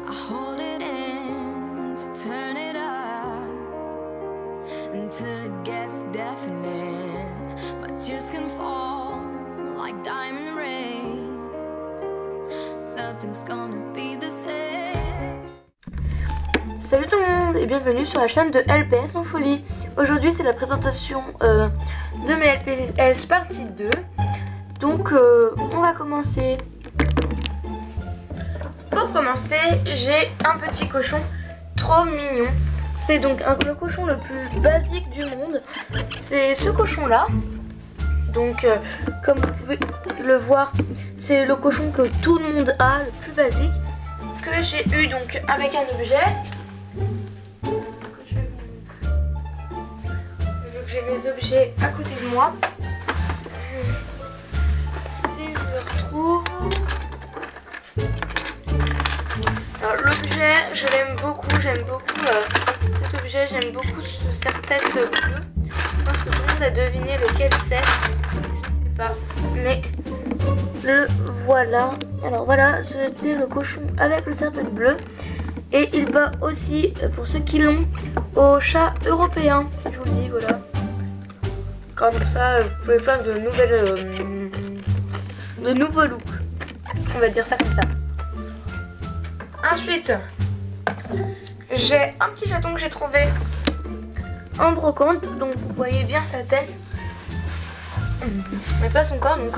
I hold it in to turn it up until it gets deafening. My tears can fall like diamond rain. Nothing's gonna be the same. Salut tout le monde et bienvenue sur la chaîne de LPS en folie. Aujourd'hui c'est la présentation de mes LPS partie 2. Donc on va commencer. Pour commencer, j'ai un petit cochon trop mignon. C'est donc le cochon le plus basique du monde. C'est ce cochon là. Donc comme vous pouvez le voir, c'est le cochon que tout le monde a, le plus basique, que j'ai eu donc avec un objet. Je vais vous montrer. Vu que j'ai mes objets à côté de moi. Si je le retrouve. Alors l'objet, je l'aime beaucoup, j'aime beaucoup cet objet, j'aime beaucoup ce serre-tête bleu. Je pense que tout le monde a deviné lequel c'est, je ne sais pas, mais le voilà. Alors voilà, c'était le cochon avec le serre-tête bleu. Et il va aussi, pour ceux qui l'ont, au chat européen, je vous le dis, voilà. Comme ça, vous pouvez faire de nouveaux looks, on va dire ça comme ça. Ensuite, j'ai un petit chaton que j'ai trouvé en brocante, donc vous voyez bien sa tête, mais pas son corps. Donc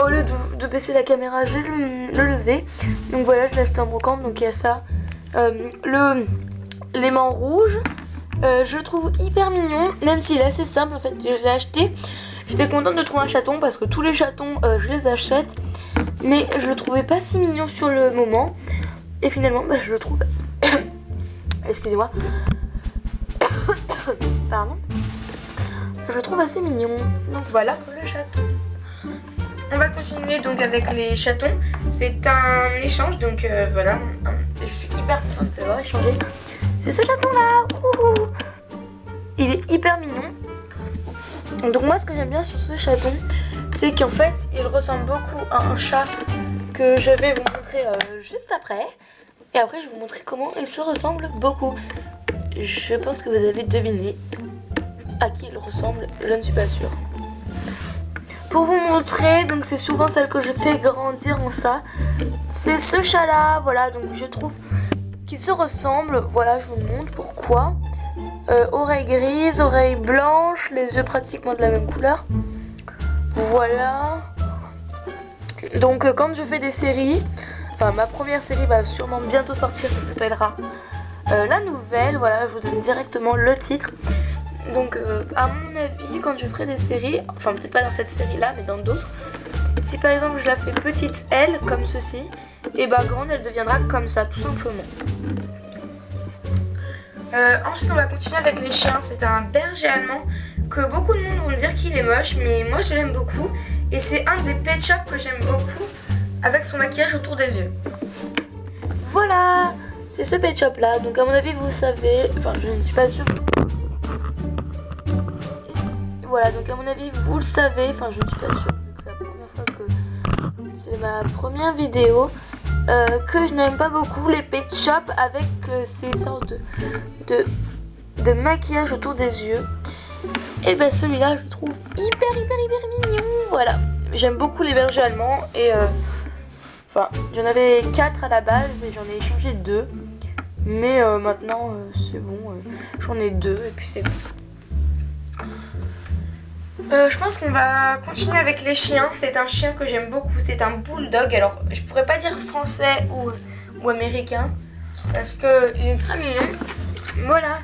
au lieu de baisser la caméra, je vais le lever. Donc voilà, je l'ai acheté en brocante, donc il y a ça, l'aimant rouge. Je le trouve hyper mignon, même s'il est assez simple en fait. Je l'ai acheté, j'étais contente de trouver un chaton parce que tous les chatons je les achète, mais je le trouvais pas si mignon sur le moment. Et finalement, je le trouve... Excusez-moi. Pardon. Je le trouve assez mignon. Donc voilà pour le chaton. On va continuer donc avec les chatons. C'est un échange, donc voilà. Je suis hyper contente de l'avoir échangé. C'est ce chaton-là. Il est hyper mignon. Donc moi, ce que j'aime bien sur ce chaton, c'est qu'en fait, il ressemble beaucoup à un chat que je vais vous montrer juste après. Et après, je vais vous montrer comment il se ressemble beaucoup. Je pense que vous avez deviné à qui il ressemble, je ne suis pas sûre. Pour vous montrer, donc c'est souvent celle que je fais grandir en ça. C'est ce chat-là, voilà, donc je trouve qu'il se ressemble. Voilà, je vous montre pourquoi. Oreilles grises, oreilles blanches, les yeux pratiquement de la même couleur. Voilà. Donc quand je fais des séries... Enfin, ma première série va sûrement bientôt sortir, ça s'appellera La Nouvelle. Voilà, je vous donne directement le titre. Donc, à mon avis, quand je ferai des séries, enfin peut-être pas dans cette série-là, mais dans d'autres, si par exemple je la fais petite, elle, comme ceci, et bah grande, elle deviendra comme ça, tout simplement. Ensuite, on va continuer avec les chiens. C'est un berger allemand que beaucoup de monde vont dire qu'il est moche, mais moi je l'aime beaucoup. Et c'est un des pet shops que j'aime beaucoup, avec son maquillage autour des yeux. Voilà, c'est ce pet shop là. Donc à mon avis vous savez, enfin je ne suis pas sûre. Voilà, donc à mon avis vous le savez, enfin je ne suis pas sûre, vu que c'est la première fois que c'est ma première vidéo, que je n'aime pas beaucoup les pet shops avec ces sortes de maquillage autour des yeux. Et ben celui-là je le trouve hyper mignon. Voilà, j'aime beaucoup les bergers allemands et enfin, j'en avais 4 à la base et j'en ai échangé 2. Mais maintenant, c'est bon. J'en ai 2 et puis c'est bon. Je pense qu'on va continuer avec les chiens. C'est un chien que j'aime beaucoup. C'est un bulldog. Alors, je pourrais pas dire français ou américain parce qu'il est très mignon. Voilà.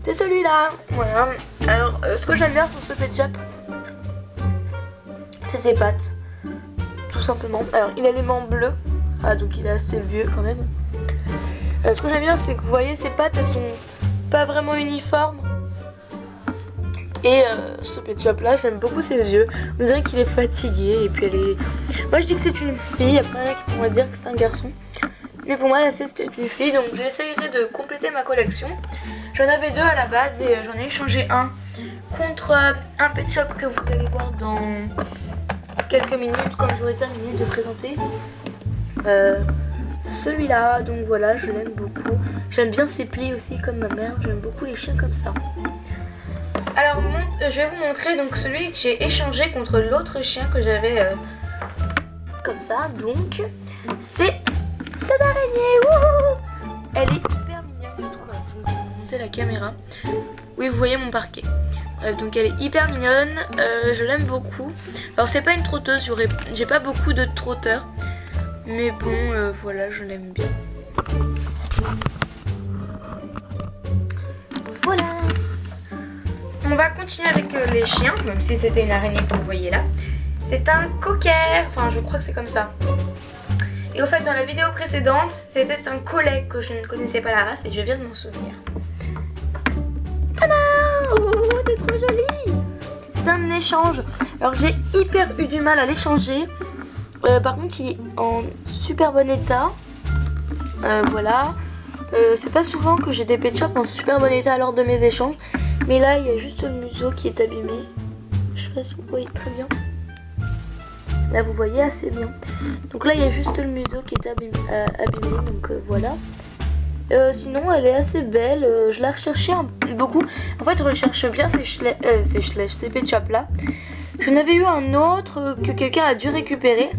C'est celui-là. Voilà. Alors, ce que j'aime bien sur ce pet shop, c'est ses pattes. Tout simplement. Alors il a l'aimant bleu, donc il est assez vieux quand même. Ce que j'aime bien, c'est que vous voyez ses pattes, elles sont pas vraiment uniformes. Et ce pet shop là, j'aime beaucoup ses yeux. On dirait qu'il est fatigué et puis elle est... Moi je dis que c'est une fille, après il y en a qui pourraient dire que c'est un garçon. Mais pour moi là c'est une fille, donc j'essayerai de compléter ma collection. J'en avais 2 à la base et j'en ai échangé un contre un pet shop que vous allez voir dans quelques minutes quand j'aurai terminé de présenter celui-là. Donc voilà, je l'aime beaucoup. J'aime bien ses plis aussi comme ma mère. J'aime beaucoup les chiens comme ça. Alors je vais vous montrer donc celui que j'ai échangé contre l'autre chien que j'avais comme ça. Donc c'est cette araignée. Wouhou! Elle est hyper mignonne, je trouve. Alors, je vais vous monter la caméra. Oui, vous voyez mon parquet. Donc elle est hyper mignonne, je l'aime beaucoup. Alors c'est pas une trotteuse, j'ai pas beaucoup de trotteurs. Mais bon, voilà, je l'aime bien. Voilà. On va continuer avec les chiens, même si c'était une araignée que vous voyez là. C'est un cocker, enfin je crois que c'est comme ça. Et au fait, dans la vidéo précédente, c'était un collègue que je ne connaissais pas la race et je viens de m'en souvenir. Tada! Oh, t'es trop jolie! C'est un échange. Alors j'ai hyper eu du mal à l'échanger. Par contre, il est en super bon état. Voilà. C'est pas souvent que j'ai des pet shops en super bon état lors de mes échanges. Mais là, il y a juste le museau qui est abîmé. Je sais pas si vous voyez très bien. Là, vous voyez assez bien. Donc là, il y a juste le museau qui est abîmé. Donc voilà. Sinon, elle est assez belle. Je la recherchais beaucoup. En fait, je recherche bien ces pet shops là. J'en avais eu un autre que quelqu'un a dû récupérer.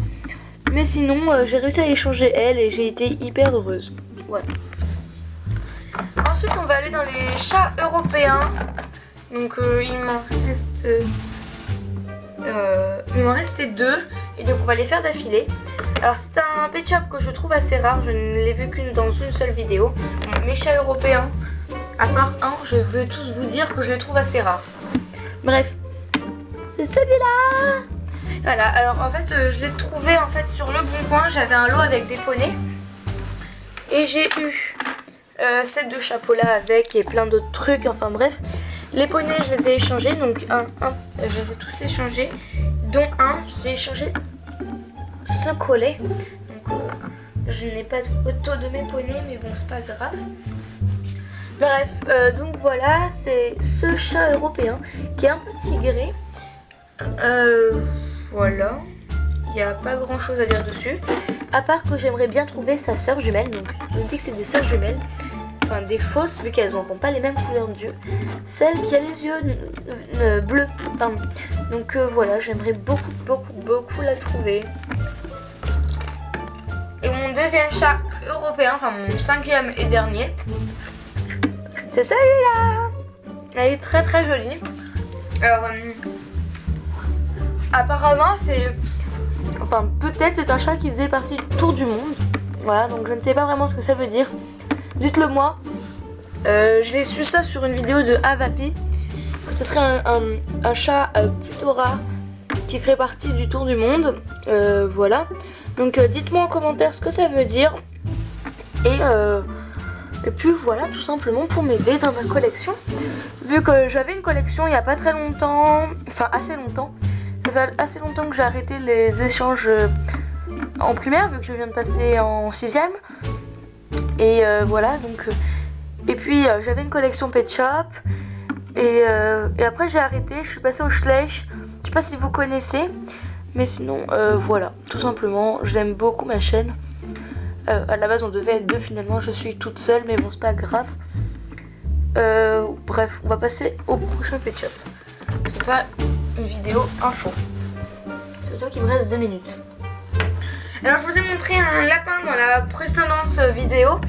Mais sinon, j'ai réussi à échanger elle et j'ai été hyper heureuse. Voilà. Ensuite, on va aller dans les chats européens. Donc, il m'en restait 2. Et donc, on va les faire d'affilée. Alors, c'est un pet shop que je trouve assez rare. Je ne l'ai vu qu'une dans une seule vidéo. Bon, mes chats européens, à part un, je veux tous vous dire que je les trouve assez rares. Bref, c'est celui-là. Voilà, alors en fait, je l'ai trouvé en fait sur le bon coin. J'avais un lot avec des poneys. Et j'ai eu ces 2 chapeaux-là avec et plein d'autres trucs. Enfin bref, les poneys, je les ai échangés. Donc, je les ai tous échangés. Dont un, j'ai échangé ce collet. Donc, je n'ai pas de photo de mes poneys, mais bon, c'est pas grave. Bref, donc voilà, c'est ce chat européen qui est un peu tigré. Voilà, il n'y a pas grand chose à dire dessus. À part que j'aimerais bien trouver sa sœur jumelle. Donc, je me dis que c'est des sœurs jumelles. Enfin, des fausses, vu qu'elles n'auront pas les mêmes couleurs d'yeux. Celle qui a les yeux bleus. Pardon. Donc voilà, j'aimerais beaucoup la trouver. Et mon deuxième chat européen, enfin mon 5e et dernier, c'est celui-là. Elle est très jolie. Alors, apparemment c'est... Enfin, peut-être c'est un chat qui faisait partie du tour du monde. Voilà, donc je ne sais pas vraiment ce que ça veut dire. Dites-le moi. J'ai su ça sur une vidéo de Avapi. Ce serait un chat plutôt rare qui ferait partie du tour du monde. Voilà. Donc dites-moi en commentaire ce que ça veut dire. Et puis voilà, tout simplement pour m'aider dans ma collection. Vu que j'avais une collection il n'y a pas très longtemps. Enfin assez longtemps. Ça fait assez longtemps que j'ai arrêté les échanges en primaire. Vu que je viens de passer en 6e. Et voilà donc... et puis j'avais une collection pet shop. Et après j'ai arrêté, je suis passée au Schleich. Je sais pas si vous connaissez. Mais sinon voilà, tout simplement, je l'aime beaucoup ma chaîne. À la base on devait être 2 finalement, je suis toute seule. Mais bon c'est pas grave. Bref, on va passer au prochain pet shop. C'est pas une vidéo info. Surtout qu'il me reste 2 minutes. Alors je vous ai montré un lapin dans la précédente vidéo.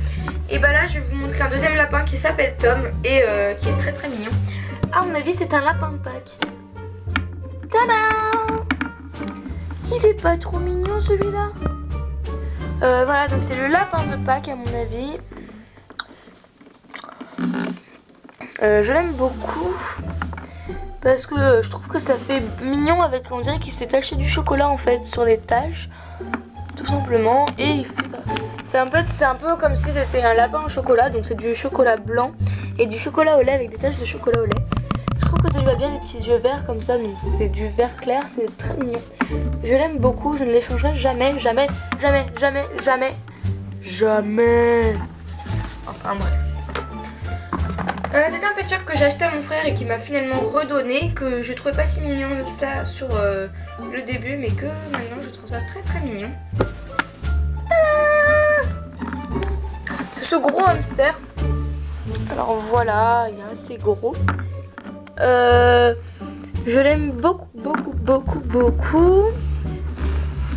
Et bah là je vais vous montrer un deuxième lapin qui s'appelle Tom. Et qui est très mignon. À mon avis c'est un lapin de Pâques. Tada! Il est pas trop mignon celui-là. Voilà, donc c'est le lapin de Pâques à mon avis. Je l'aime beaucoup. Parce que je trouve que ça fait mignon avec, on dirait qu'il s'est taché du chocolat en fait sur les taches. Tout simplement. Et il fait... C'est un peu comme si c'était un lapin au chocolat. Donc c'est du chocolat blanc et du chocolat au lait avec des taches de chocolat au lait. Je trouve que ça lui va bien les petits yeux verts comme ça. Donc c'est du vert clair, c'est très mignon. Je l'aime beaucoup, je ne l'échangerai jamais. Enfin bref. C'était un pet shop que j'ai acheté à mon frère et qui m'a finalement redonné, que je trouvais pas si mignon avec ça sur le début, mais que maintenant je trouve ça très mignon. Tada! ce gros hamster. Alors voilà, il est assez gros. Je l'aime beaucoup.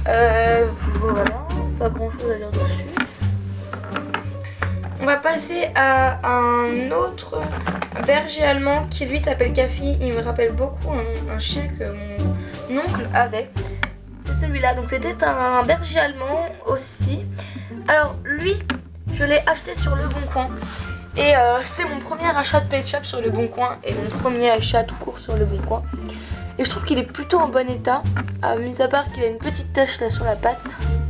Voilà, pas grand chose à dire dessus. On va passer à un autre berger allemand qui lui s'appelle Kafi. Il me rappelle beaucoup un chien que mon oncle avait. C'est celui-là, donc c'était un berger allemand aussi. Alors lui, je l'ai acheté sur Le Bon Coin. Et c'était mon premier achat de Pet Shop sur Le Bon Coin et mon premier achat tout court sur Le Bon Coin. Et je trouve qu'il est plutôt en bon état, mis à part qu'il a une petite tache là sur la patte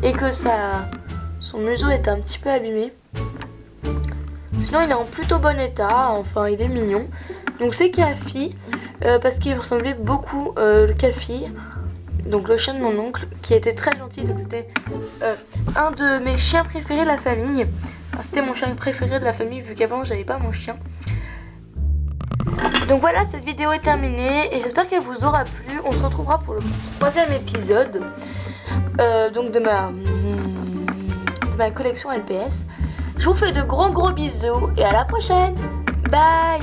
et que son museau est un petit peu abîmé. Sinon il est en plutôt bon état, enfin il est mignon. Donc c'est Kafi, parce qu'il ressemblait beaucoup le Kafi, donc le chien de mon oncle, qui était très gentil. Donc c'était un de mes chiens préférés de la famille. Enfin, c'était mon chien préféré de la famille vu qu'avant j'avais pas mon chien. Donc voilà, cette vidéo est terminée et j'espère qu'elle vous aura plu. On se retrouvera pour le 3e épisode donc de ma collection LPS. Je vous fais de gros bisous et à la prochaine. Bye.